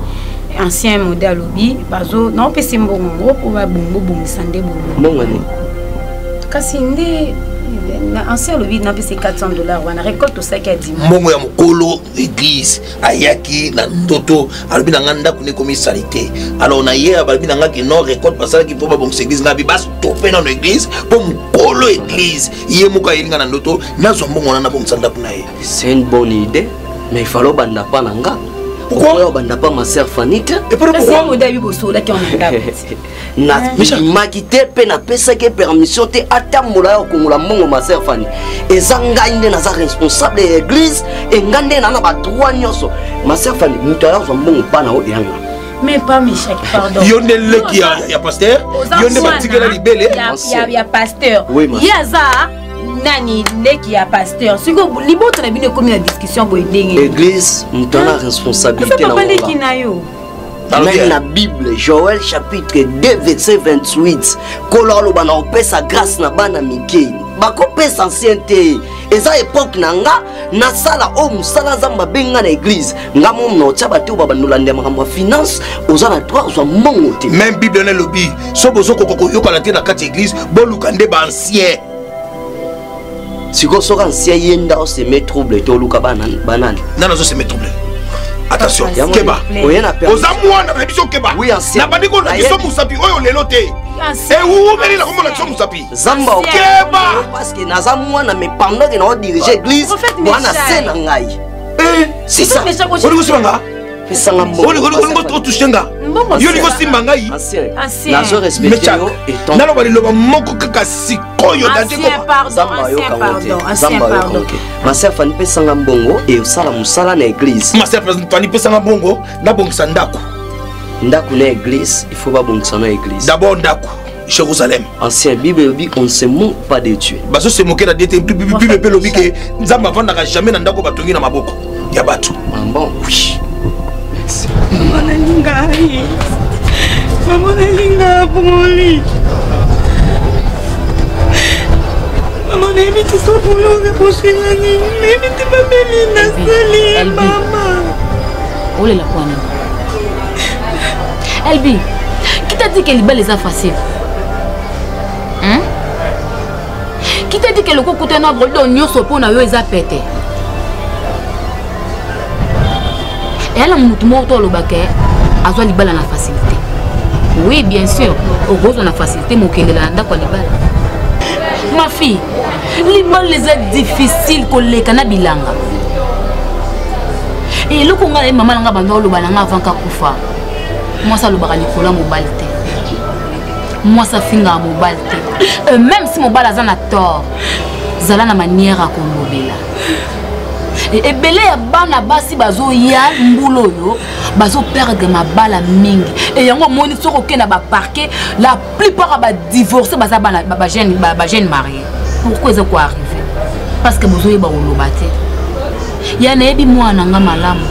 anciens modèles lobby bazo non pesi mbongo ko ba bongo bongo sande bongo. Bongo ni. Kasi ndé ancien lobby na pesi $400 wana récolte au sac à 10. Mbongo ya mokolo église ayaki na ndoto alobi na nganda kune komi salité. Alors na hier balobi na ngaki non récolte parce que pour ba bongo église na bi bas topé dans l'église pour mokolo église yé muka yelinga na ndoto nazo mbongo na bongo sanda kuna ye. C'est une bonne idée mais il fallait banda pa nanga. Pourquoi banda pa ma sœur Fanny? Et pourquoi c'est modèle biboso là qui on a na makite pe na pesa ke permission te atamola yo kongola mbongo ma sœur Fanny ezanga inde na za responsable de l'église et ngande na ba droit nyoso ma sœur Fanny mutala zo mbongo pa na o yanga. Mais pas Michel, pardon. Yo ne le qui a pasteur. Yo ne pas tigela libele. Il y a pasteur. Il y a ça. Nani neki ya pasteur. Siko liboto na bino comme la discussion bo ndenge. Église mutala responsabilité na. Papa leki na yo. Même la Bible, Joël chapitre 2 verset 28. Kololo bana opesa grâce na bana mike. Bako pesa ancienneté. Eza époque nanga na sala o musala zamba benga na église. Ngamo no tsa bato ba banolande makambo finance ozana droit zo mbongo te. Même Bible na lobby. So bozo kokoko yoka la te na kati église, bo lukande ba ancien. Si vous êtes ancien, il se met trouble. Banane. Non, non, se met trouble. Attention, Keba. Aux amours, on a dit Keba. Oui, ancien. La bandico, on a dit Moussapi. Oh, on est loté. Et où venez la commande Moussapi? Zamba, Keba. Parce que nous avons mais pendant que nous dirigeons l'église, nous avons scène en gaï. C'est ça. On est où Sanga? On est où Touchenga? Yo liko simbanga yi. Ancien. Nazo respecté yo et ton. Nalo bali loba moko kaka sikoyo date ko. Ancien pardon. Ma sœur Fanny pesanga mbongo et osala musala na église. Ma sœur Fanny pesanga mbongo na bongisa ndako. Ndako na église, il faut pas bongisa na église. D'abord ndako. Jérusalem. Ancien Bible dit on ne se moque pas de Dieu. Baso se moquer la diète Bible pe lobi ke nzamba vanda jamais na ndako batongi na maboko. Ya batu. Bon, oui. Maman Nalinga, Maman Nalinga, Pomoli. Maman Nalinga, tu sors pour l'eau, reprocher la ligne. Mais tu m'as mis la salle, maman. Où est la poignée? Elbi, qui t'a dit que les balles sont faciles? Qui t'a dit que le coco est un arbre d'oignon sur pour n'a eu les pété? Et elle a mon mot le baquet, à soi libala la facilité. Oui, bien sûr, au gros on a facilité mon qu'elle a d'accord libala. Ma fille, libala les aides difficiles que les canabilanga. Et le conga et maman langa bando le balanga avant kakufa. Moi ça le barali pour la mobilité. Moi ça finga mobilité. Même si mon balazan a tort, zala na manière à konobela. Et belé ya bana basi bazo ya mbulo yo bazo perdre ma bala mingi et yango moni soko ke na ba parquet la plupart ba divorcer baza bana ba jeune marié. Pourquoi ça quoi arrivé? Parce que bozo yeba olobate ya na ebi mwana nga malamu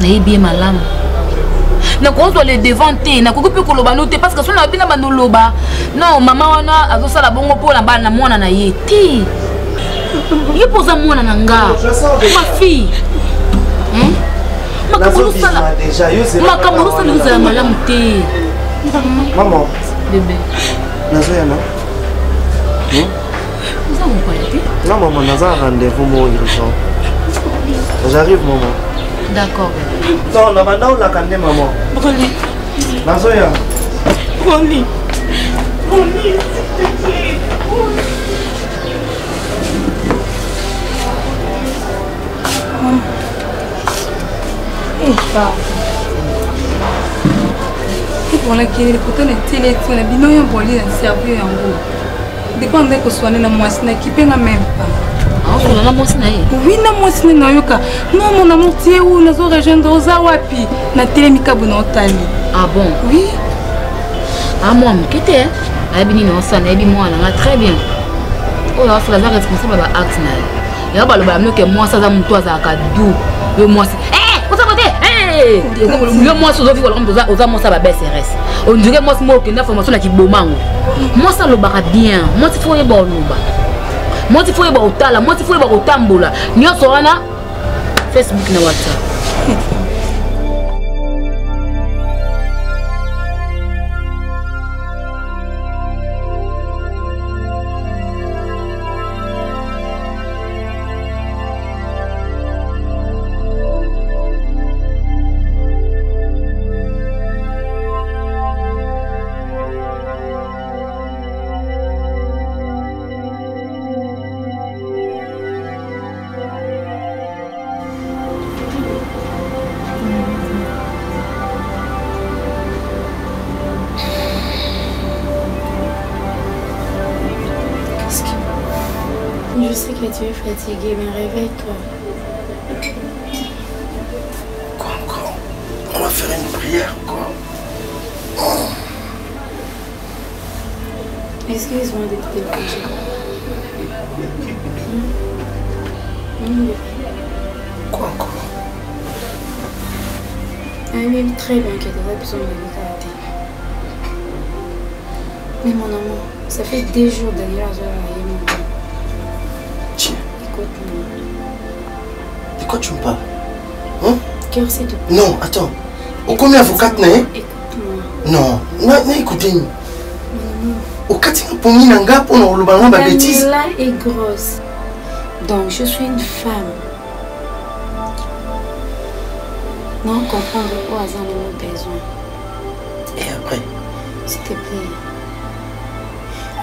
na ebi malamu na ko zo le devanter na ko pe ko loba note parce que so na bina bando loba non maman wana azo sala bongo po na bana mwana na yeti. Yo posa mwana nanga. Ma fille. Hein? Makambo sala uzala malamu te. Maman. Bébé. Nazoya na. Nous avons parlé. Non maman, nous avons un rendez-vous mon urgent. J'arrive maman. D'accord. Non, on a maintenant la candé maman. Broli. Nazoya. Broli. Broli, s'il te plaît. Voilà qui est le côté de télé, tu as bien eu un bolide à servir en haut. Dépend de que soit na moissine qui paye même pas. Ah, on a la moissine. Oui, na moissine na yoka. Non, mon amour, tu es où? Nous avons rejoindre aux Awapi. Na télé mikabuna otali. Ah bon? Oui. Ah moi, qui était? Ah bien non, ça n'est bien moi, là très bien. Oh là, c'est la responsable de l'acte là. Et là, le balamier que moi ça me toi ça kadou. Le moi c'est. Vous savez? Le moi sur le vivre aux moi ça va baisser reste. On dirait moi c'est moi qui n'a formation là qui bomango. Moi ça le bara bien. Moi il faut y ba luba. Moi il faut y ba otala, moi il faut y ba otambola. Nyoso wana Facebook na WhatsApp. Je sais que tu es fatigué, mais réveille-toi. Quoi encore? On va faire une prière, quoi. Excuse-moi de te déranger. Quoi encore? Elle est très bien que tu as besoin de l'écouter. Mais mon amour, ça fait des jours d'ailleurs que je mon cœur. Tiens. Écoute-moi. De quoi tu me parles? Hein? Cœur, c'est tout. Non, attends. Au combien avocate n'est? Écoute-moi. Non, non, écoutez. Au katinga pour moi nanga pour nous le ballon bêtise. Daniela est grosse. Donc je suis une femme. Non, comprendre quoi à nos besoins. Et après? S'il te plaît.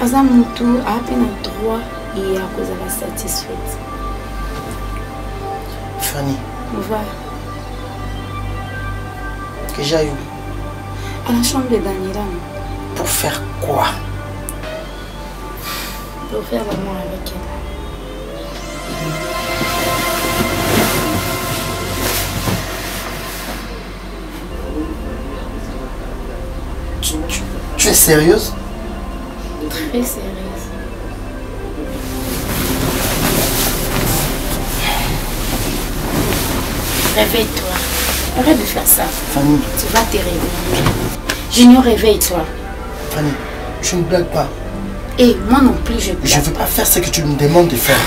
Azamutu a à peine un droit et à cause de la satisfaite. Fanny. Va. Que j'aille où? À la chambre de Daniela. Pour faire quoi? Pour faire l'amour avec elle. Tu es sérieuse? Très sérieuse. Réveille-toi. Arrête de faire ça. Fanny. Tu vas te réveiller. Junior, réveille-toi. Fanny, je ne blague pas. Et moi non plus, je blague. Je ne veux pas faire ce que tu me demandes de faire.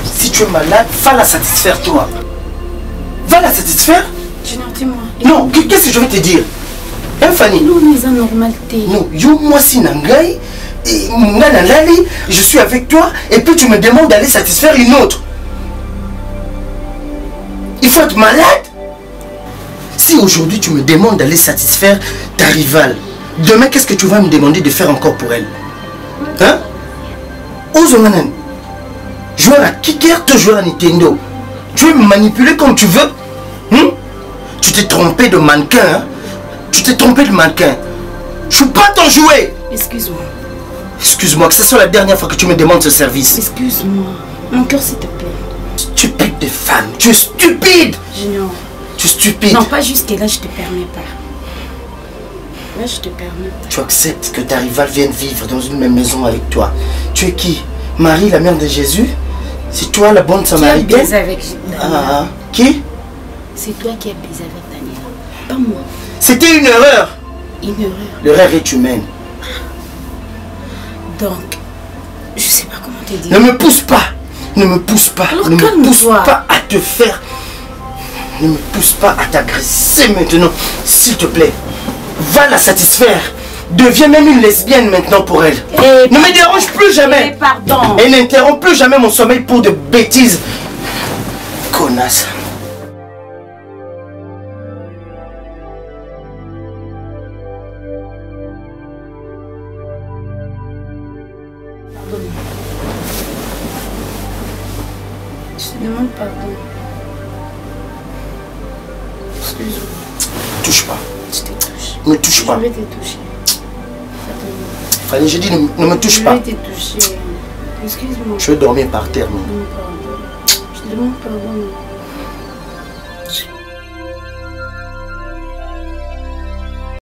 Si tu es malade, va la satisfaire toi. Va la satisfaire. Junior, dis-moi. Non, qu'est-ce que je vais te dire? Hein, Fanny? Nous, nous sommes normalité. Non, yo, moi, si Nangai, je suis avec toi, et puis tu me demandes d'aller satisfaire une autre. Il faut être malade. Si aujourd'hui tu me demandes d'aller satisfaire ta rivale, demain qu'est-ce que tu vas me demander de faire encore pour elle? Hein? Ozomanen, joueur à Kicker, tu joues à Nintendo. Tu veux me manipuler comme tu veux? Hein? Tu t'es trompé de mannequin. Hein? Tu t'es trompé de mannequin. Je suis pas ton jouet. Excuse-moi. Excuse-moi, que ce soit la dernière fois que tu me demandes ce service. Excuse-moi. Mon cœur, s'il te plaît. Stupide de femme. Tu es stupide. Junior. Tu es stupide. Non, pas jusque là, je te permets pas. Là, je te permets pas. Tu acceptes que ta rivale vienne vivre dans une même maison avec toi. Tu es qui? Marie, la mère de Jésus? C'est toi la bonne samaritaine? Qui a baisé avec Daniela? Ah, qui? C'est toi qui as baisé avec Daniela. Pas moi. C'était une erreur. Une erreur. L'erreur est humaine. Donc, je sais pas comment te dire. Ne me pousse pas. Ne me pousse pas. Alors, ne me pousse calme-toi. pas à te faire. Ne me pousse pas à t'agresser maintenant. S'il te plaît. Va la satisfaire. Deviens même une lesbienne maintenant pour elle. Ne me dérange plus jamais. Pardon. Et n'interromps plus jamais mon sommeil pour de bêtises. Connasse. Je te demande pardon. Excuse-moi. Touche pas. Je te touche. Ne me touche pas. Je vais te toucher. Fanny, j'ai dit ne me touche pas. Je vais te toucher. Excuse-moi. Je vais dormir par terre. Je te demande pardon. Je te demande pardon.